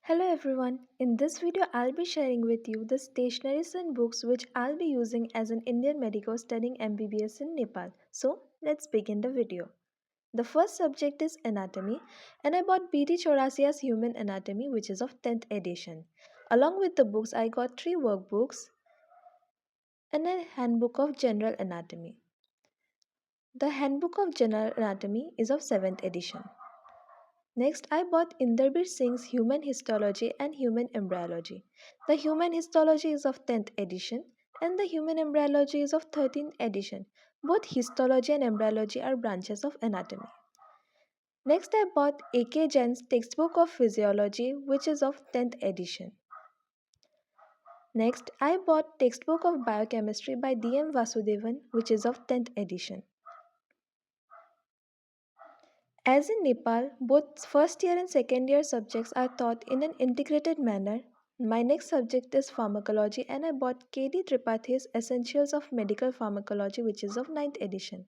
Hello everyone, in this video I'll be sharing with you the stationeries and books which I'll be using as an Indian medico studying MBBS in Nepal. So let's begin the video. The first subject is anatomy and I bought B.D. Chaurasia's Human Anatomy which is of 10th edition. Along with the books I got 3 workbooks and a handbook of general anatomy. The handbook of general anatomy is of 7th edition. Next, I bought Inderbir Singh's Human Histology and Human Embryology. The Human Histology is of 10th edition and the Human Embryology is of 13th edition. Both histology and embryology are branches of anatomy. Next, I bought A.K. Jain's textbook of physiology, which is of 10th edition. Next, I bought textbook of biochemistry by D.M. Vasudevan, which is of 10th edition. As in Nepal, both first year and second year subjects are taught in an integrated manner. My next subject is pharmacology and I bought K.D. Tripathi's Essentials of Medical Pharmacology, which is of 9th edition.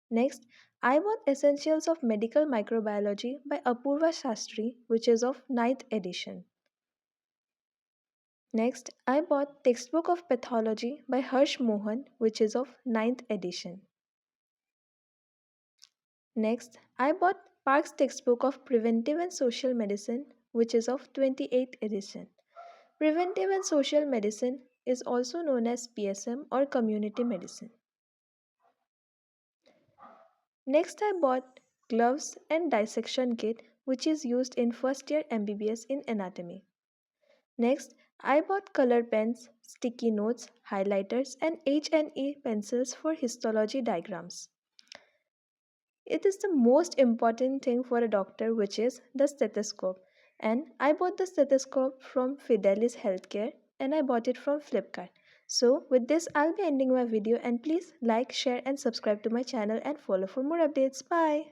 Next, I bought Essentials of Medical Microbiology by Apurva Shastri, which is of 9th edition. Next, I bought Textbook of Pathology by Harsh Mohan, which is of 9th edition. Next, I bought Park's textbook of Preventive and Social Medicine, which is of 28th edition. Preventive and Social Medicine is also known as PSM or Community Medicine. Next, I bought gloves and dissection kit, which is used in first year MBBS in anatomy. Next, I bought color pens, sticky notes, highlighters, and H&E pencils for histology diagrams. It is the most important thing for a doctor, which is the stethoscope. And I bought the stethoscope from Fidelis Healthcare and I bought it from Flipkart. So with this, I'll be ending my video and please like, share and subscribe to my channel and follow for more updates. Bye.